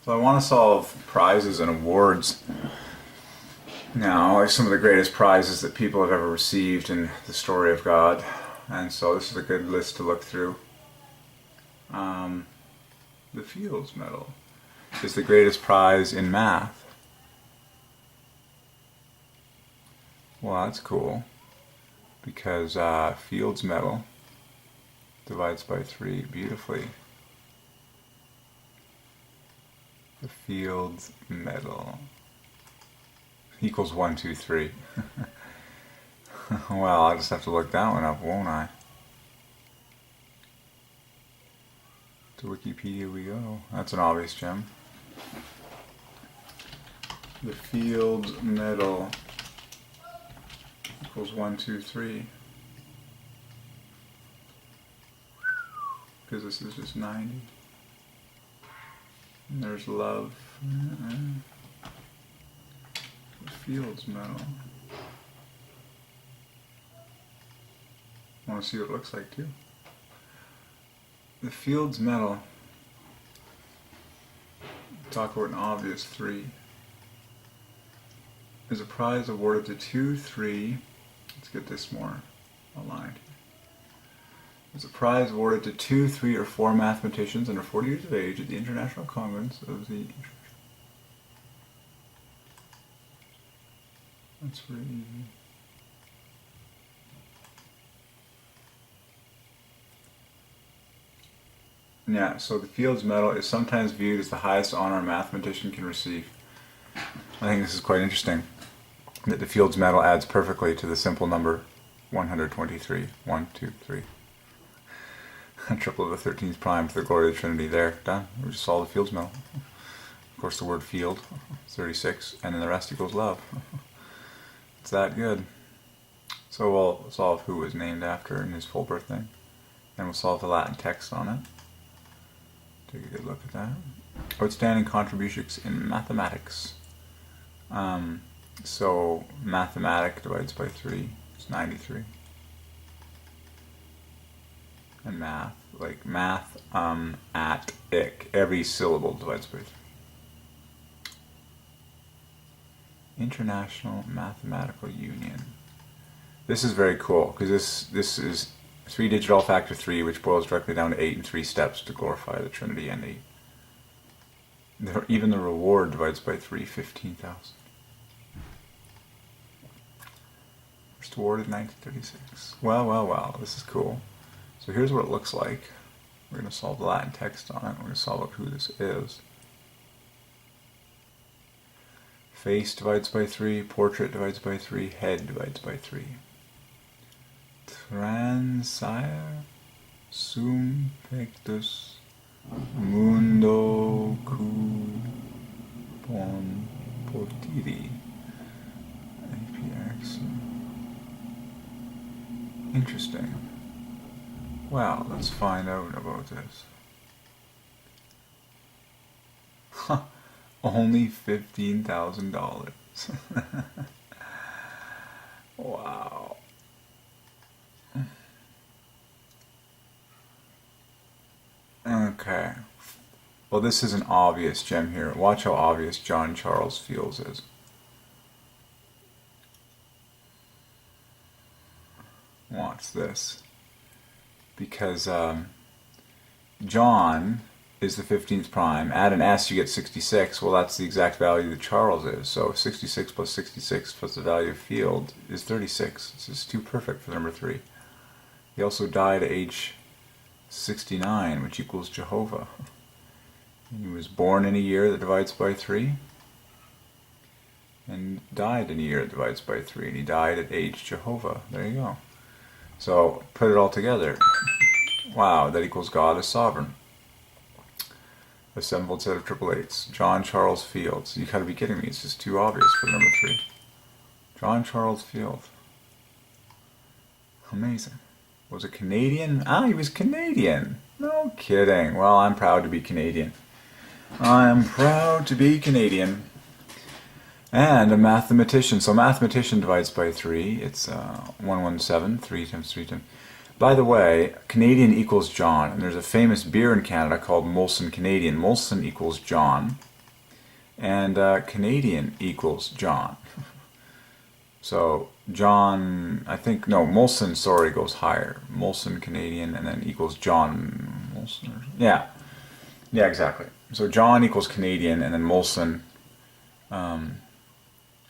So I want to solve prizes and awards now, like some of the greatest prizes that people have ever received in the story of God. And so this is a good list to look through. The Fields Medal is the greatest prize in math. Well, that's cool, because Fields Medal divides by 3 beautifully. The Fields Medal equals 1, 2, 3. Well, I'll just have to look that one up, won't I? To Wikipedia we go. That's an obvious gem. The Fields Medal equals 1, 2, 3. Because this is just 90. And there's love. The Fields Medal. I want to see what it looks like too. The Fields Medal, talk about an obvious 3, is a prize awarded to 2, 3, let's get this more aligned. It's a prize awarded to 2, 3, or 4 mathematicians under 40 years of age at the International Congress of the... That's pretty easy. Yeah, so the Fields Medal is sometimes viewed as the highest honor a mathematician can receive. I think this is quite interesting, that the Fields Medal adds perfectly to the simple number 123. 1, 2, 3. A triple of the 13th prime to the glory of the Trinity. There, done. We just solved the Fields Medal. Of course, the word field, 36, and then the rest equals love. It's that good. So we'll solve who was named after in his full birthday, and we'll solve the Latin text on it. Take a good look at that. Outstanding contributions in mathematics. So mathematic divides by 3 is 93. And math, like math, at, ick, every syllable divides by 3. International Mathematical Union. This is very cool, because this is 3-digit all factor 3, which boils directly down to 8 in 3 steps to glorify the Trinity and 8. Even the reward divides by 3, 15,000. First awarded 1936. Well, this is cool. So here's what it looks like. We're going to solve the Latin text on it. We're going to solve out who this is. Face divides by 3, portrait divides by 3, head divides by 3. Transire sum pectus mundo cupon potiri. APX. Interesting. Well, let's find out about this. Huh. Only $15,000. Wow. Okay. Well, this is an obvious gem here. Watch how obvious John Charles Fields is. Watch this. Because John is the 15th prime. Add an S, you get 66. Well, that's the exact value that Charles is. So 66 plus 66 plus the value of Field is 36. This is too perfect for number 3. He also died at age 69, which equals Jehovah. He was born in a year that divides by 3, and died in a year that divides by 3, and he died at age Jehovah. There you go. So put it all together. Wow, that equals God as sovereign. A 7-fold set of triple eights. John Charles Fields. You gotta be kidding me. It's just too obvious for number 3. John Charles Field. Amazing. Was it Canadian? Ah, he was Canadian. No kidding. Well, I'm proud to be Canadian. I'm proud to be Canadian. And a mathematician. So mathematician divides by 3. It's 117. 3 times 3 times. By the way, Canadian equals John. And there's a famous beer in Canada called Molson Canadian. Molson equals John. And Canadian equals John. So John, I think, no, Molson, sorry, goes higher. Molson Canadian and then equals John Molson. Yeah, exactly. So John equals Canadian and then Molson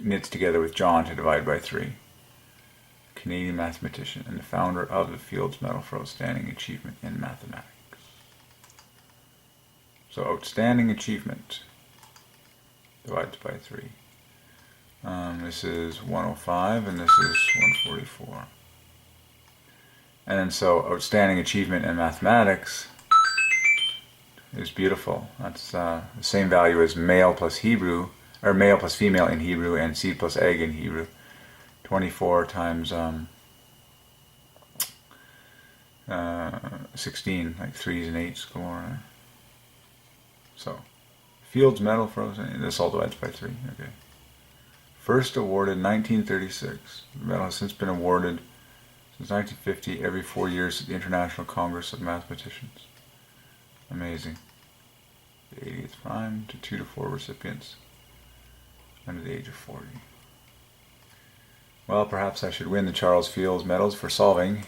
knits together with John to divide by 3. Canadian mathematician and the founder of the Fields Medal for Outstanding Achievement in Mathematics. So outstanding achievement divides by 3. This is 105 and this is 144. And then so outstanding achievement in mathematics is beautiful. That's the same value as male plus Hebrew, or male plus female in Hebrew and seed plus egg in Hebrew. 24 times 16, like 3s and 8s galore. So, Fields Medal for this all divides by 3. Okay. First awarded 1936. The medal has since been awarded since 1950 every 4 years at the International Congress of Mathematicians. Amazing. The 80th prime to 2 to 4 recipients under the age of 40. Well, perhaps I should win the Charles Fields medals for solving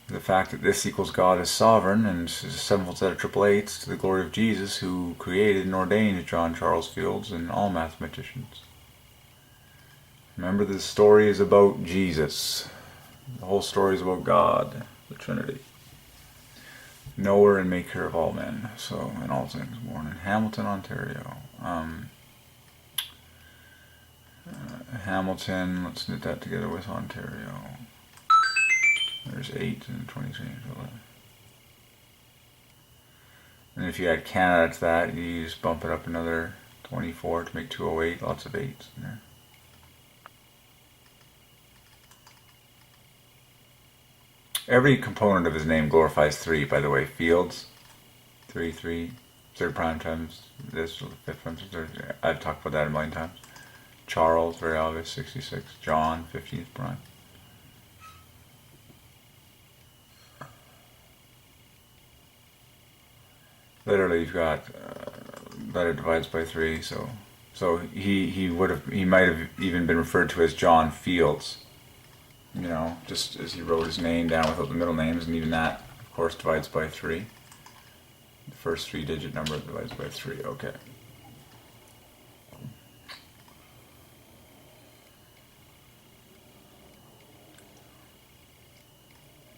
the fact that this equals God is sovereign and is a 7-fold set of triple eights to the glory of Jesus, who created and ordained John Charles Fields and all mathematicians. Remember, the story is about Jesus. The whole story is about God, the Trinity. Knower and maker of all men. So, in all things, born in Hamilton, Ontario. Hamilton, let's knit that together with Ontario. There's 8 and 23. And if you add Canada to that, you just bump it up another 24 to make 208. Lots of 8s in there. Every component of his name glorifies 3, by the way. Fields, 3, 3, third prime times this, fifth prime times third. I've talked about that a million times. Charles, very obvious, 66. John, 15th prime. Literally, you've got that it divides by 3. So he might have even been referred to as John Fields. You know, just as he wrote his name down without the middle names, and even that, of course, divides by 3. The first 3-digit number divides by 3. Okay.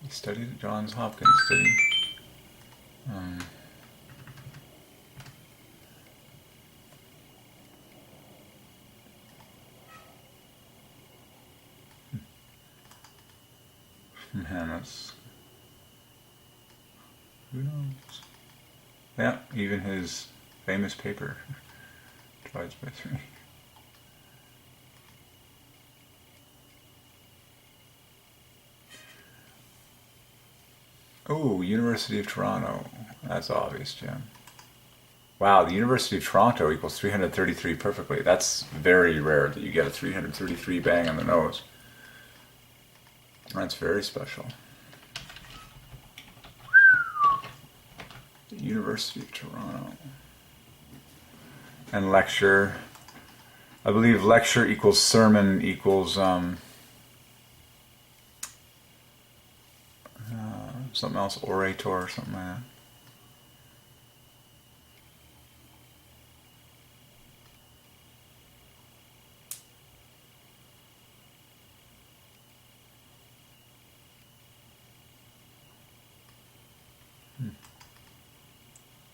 He studied at Johns Hopkins, did he? Man, that's... who knows? Yeah, even his famous paper divides by 3. Oh, University of Toronto. That's obvious, Jim. Wow, the University of Toronto equals 333 perfectly. That's very rare that you get a 333 bang on the nose. That's very special. The University of Toronto. And lecture. I believe lecture equals sermon equals something else, orator or something like that.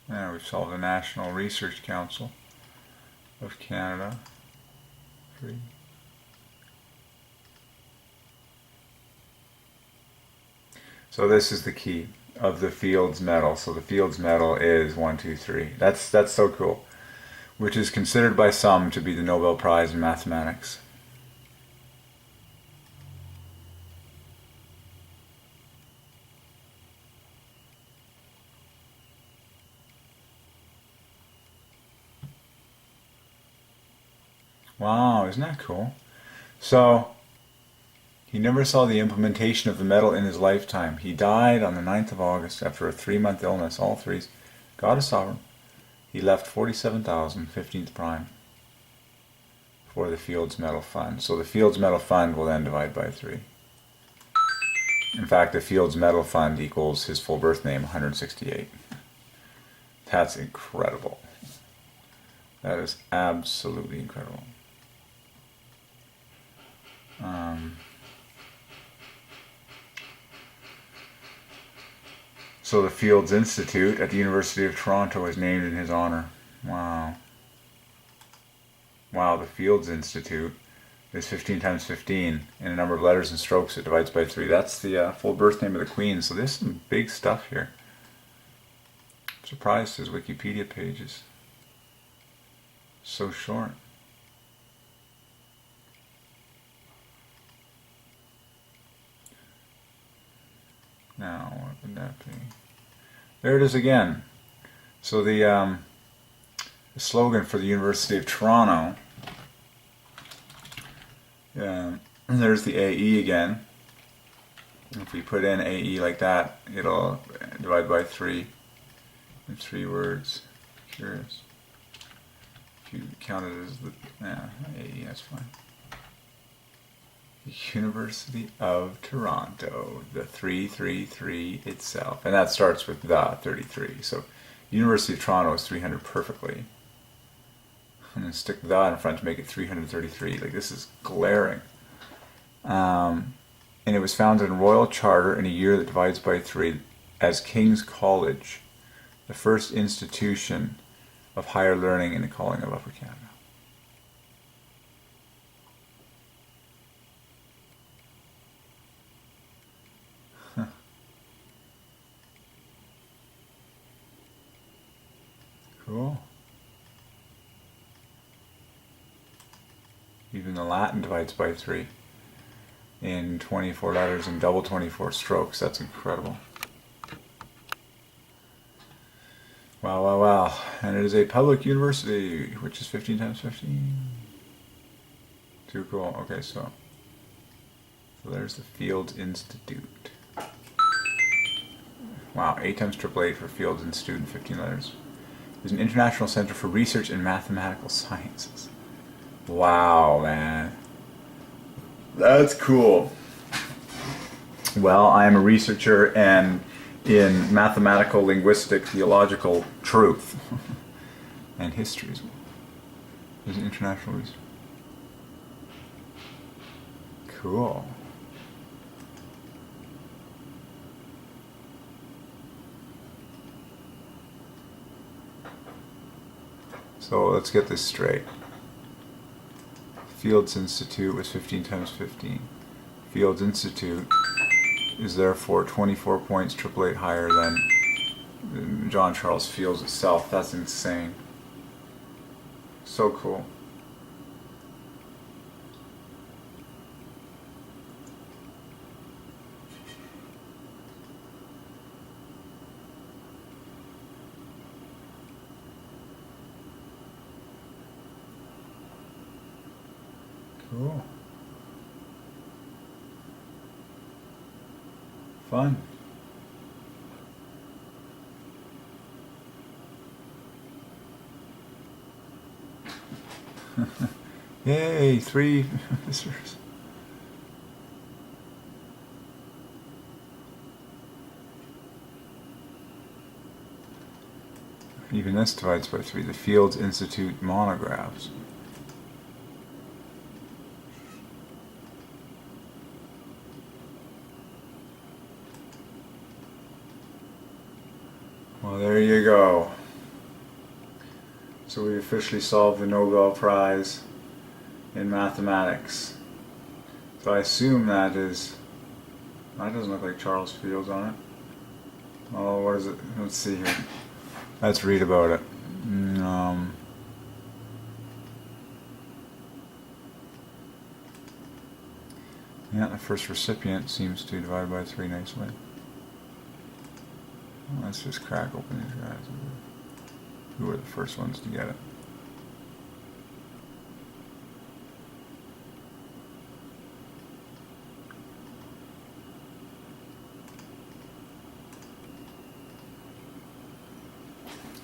Now we've solved the National Research Council of Canada. 3. So this is the key of the Fields Medal. So the Fields Medal is 1, 2, 3. That's so cool. Which is considered by some to be the Nobel Prize in Mathematics. Wow, isn't that cool? So, he never saw the implementation of the medal in his lifetime. He died on the 9th of August after a 3-month illness, all 3s. God is sovereign. He left 47,000, 15th prime, for the Fields Medal Fund. So the Fields Medal Fund will then divide by 3. In fact, the Fields Medal Fund equals his full birth name, 168. That's incredible. That is absolutely incredible. So the Fields Institute at the University of Toronto is named in his honor. Wow. Wow, the Fields Institute is 15 times 15 in a number of letters and strokes. It divides by 3. That's the full birth name of the Queen. So there's some big stuff here. I'm surprised his Wikipedia page is so short. Now, what would that be? There it is again. So the slogan for the University of Toronto, there's the AE again. If we put in AE like that, it'll divide by 3 in 3 words. Curious. If you count it as the AE, that's fine. University of Toronto, the 333 itself, and that starts with the 33. So University of Toronto is 300 perfectly. I'm going to stick the in front to make it 333. Like, this is glaring. And it was founded in Royal Charter in a year that divides by 3 as King's College, the first institution of higher learning in the calling of Upper Canada. Cool. Even the Latin divides by 3 in 24 letters and double 24 strokes. That's incredible. Wow, wow, wow. And it is a public university, which is 15 times 15. Too cool. Okay, so there's the Fields Institute. Wow, 8 times 888 for Fields Institute in 15 letters. There's an international center for research in mathematical sciences. Wow, man. That's cool. Well, I am a researcher and in mathematical, linguistic, theological truth and history as well. There's an international research. Cool. So let's get this straight. Fields Institute was 15 times 15. Fields Institute is therefore 24 points 888 higher than John Charles Fields itself. That's insane. So cool. Cool. Fun. Yay, 3 visitors. Even this divides by 3. The Fields Institute monographs. Well, there you go. So we officially solved the Nobel Prize in mathematics. So I assume that doesn't look like Charles Fields on it. Oh, what is it? Let's see here. Let's read about it. Yeah, the first recipient seems to divide by 3 nicely. Let's just crack open these guys. Who were the first ones to get it?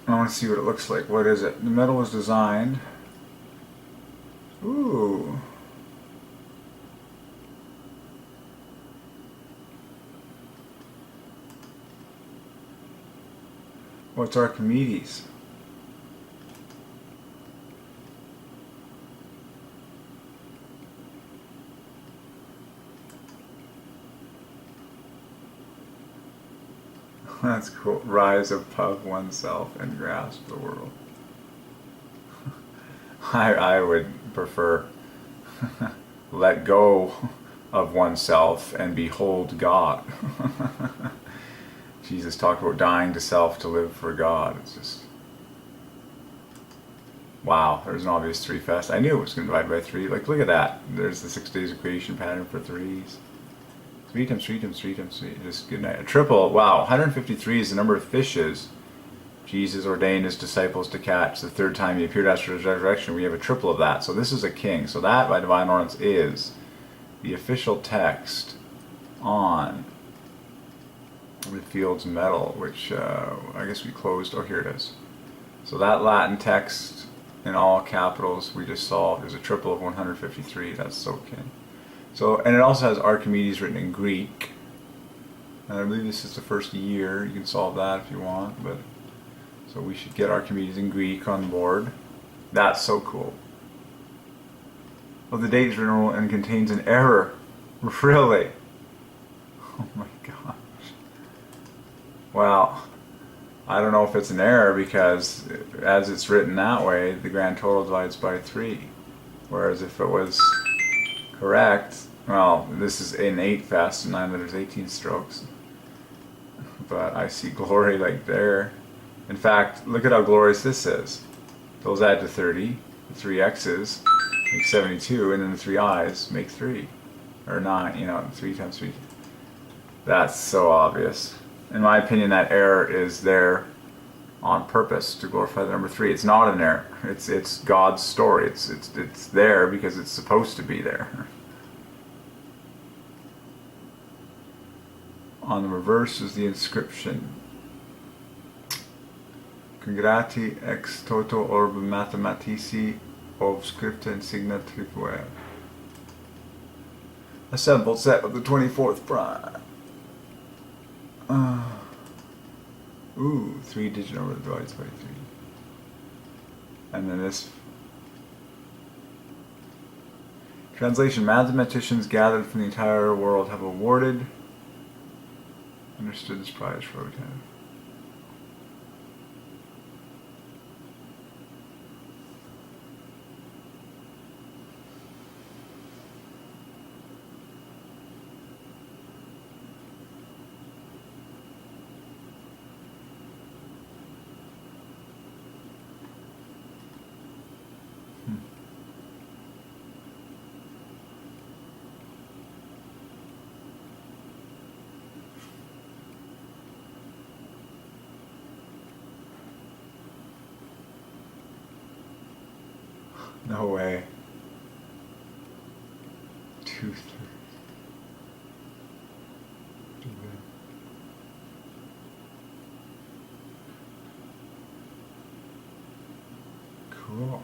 Oh, want to see what it looks like. What is it? The metal was designed. Ooh. What's Archimedes? That's cool. Rise above oneself and grasp the world. I would prefer let go of oneself and behold God. Jesus talked about dying to self to live for God. It's just, wow, there's an obvious 3 fast. I knew it was going to divide by 3. Like, look at that. There's the 6 days equation pattern for 3s. 3 times 3 times 3 times 3. Just good night. A triple. Wow, 153 is the number of fishes Jesus ordained his disciples to catch. The 3rd time he appeared after his resurrection. We have a triple of that. So this is a king. So that, by divine ordinance, is the official text on the Field's medal, which I guess we closed. Oh, here it is. So that Latin text in all capitals we just solved is a triple of 153. That's so king. So, and it also has Archimedes written in Greek. And I believe this is the first year. You can solve that if you want, but so we should get Archimedes in Greek on board. That's so cool. Well, the date is written and contains an error. Really? Oh my gosh. Well, I don't know if it's an error because as it's written that way, the grand total divides by 3. Whereas if it was correct, well, this is an 8 fast and 9 letters, 18 strokes. But I see glory like there. In fact, look at how glorious this is. Those add to 30, the 3 X's make 72, and then the 3 I's make 3. Or 9, you know, 3 times 3. That's so obvious. In my opinion, that error is there on purpose to glorify the number 3. It's not an error. It's God's story. It's there because it's supposed to be there. On the reverse is the inscription: Congrati ex toto orb mathematici ov scripta insignia trifuere. Assembled set of the 24th prime. Ooh, 3-digit number divides by 3. And then this translation: mathematicians gathered from the entire world have awarded, understood this prize for Odin. No way. 2, 3. Cool.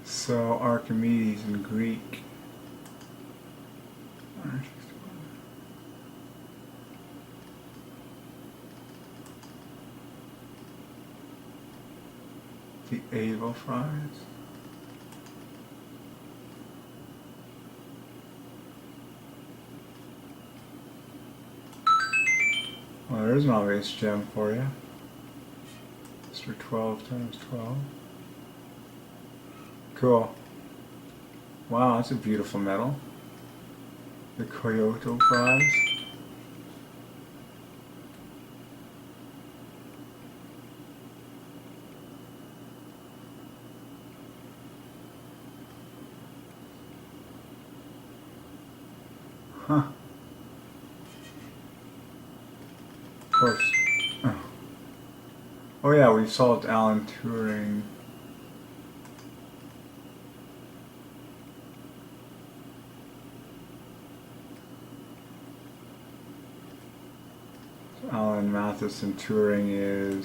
So Archimedes in Greek. The Ava fries. Well, there's an obvious gem for you. Mr. 12 times 12. Cool. Wow, that's a beautiful medal. The Kyoto prize. Huh. Of course. Oh yeah, we solved Alan Turing. Alan Matheson Turing is...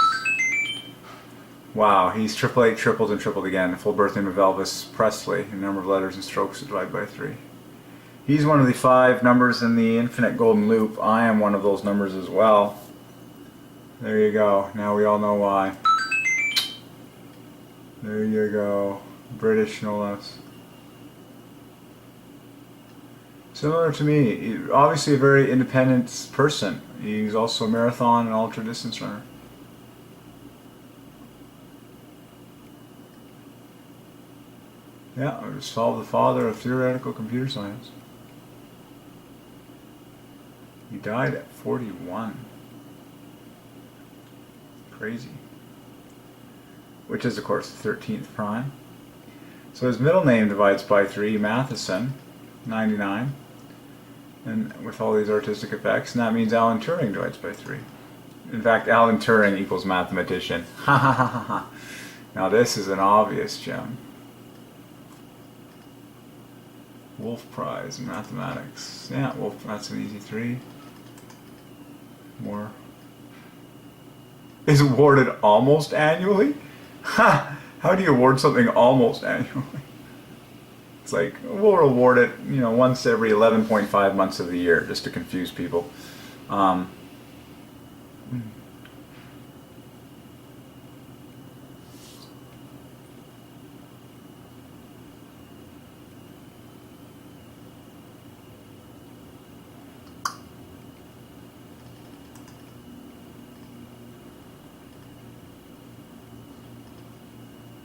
Wow, he's triple eight, tripled, and tripled again. Full birth name of Elvis Presley. The number of letters and strokes divided by 3. He's one of the 5 numbers in the infinite golden loop. I am one of those numbers as well. There you go. Now we all know why. There you go. British, no less. Similar to me. Obviously a very independent person. He's also a marathon and ultra distance runner. Yeah, I just solved the father of theoretical computer science. He died at 41. Crazy. Which is, of course, the 13th prime. So his middle name divides by 3, Matheson, 99. And with all these artistic effects, and that means Alan Turing divides by 3. In fact, Alan Turing equals mathematician. Ha ha ha ha ha. Now this is an obvious gem. Wolf Prize in mathematics. Yeah, Wolf, that's an easy 3. More. Is awarded almost annually? Ha! How do you award something almost annually? It's like, we'll award it, once every 11.5 months of the year, just to confuse people. Alright,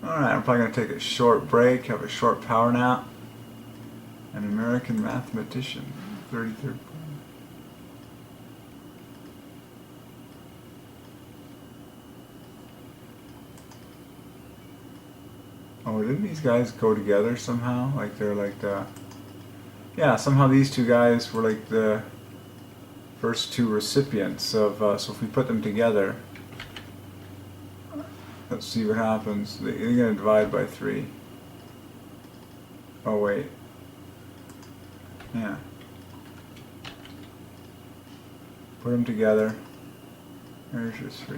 I'm probably going to take a short break, have a short power nap. An American mathematician, 33rd. Oh, didn't these guys go together somehow? Like they're like the... Yeah, somehow these 2 guys were like the first 2 recipients of... so if we put them together... Let's see what happens. They're going to divide by 3. Oh, wait. Yeah. Put them together. There's your 3.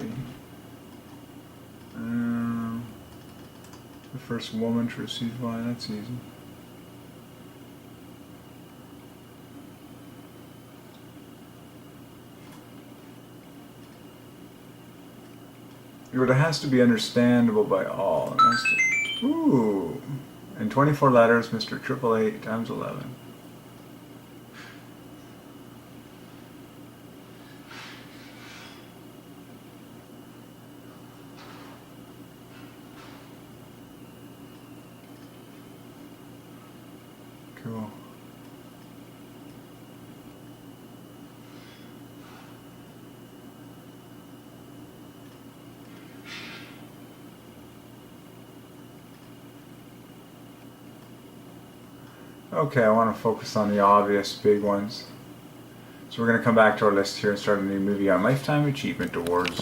The first woman to receive one, that's easy. But it has to be understandable by all. It has to, ooh. In 24 letters, Mr. 888 times 11. Cool. Okay, I want to focus on the obvious big ones. So we're going to come back to our list here and start a new movie on Lifetime Achievement Awards.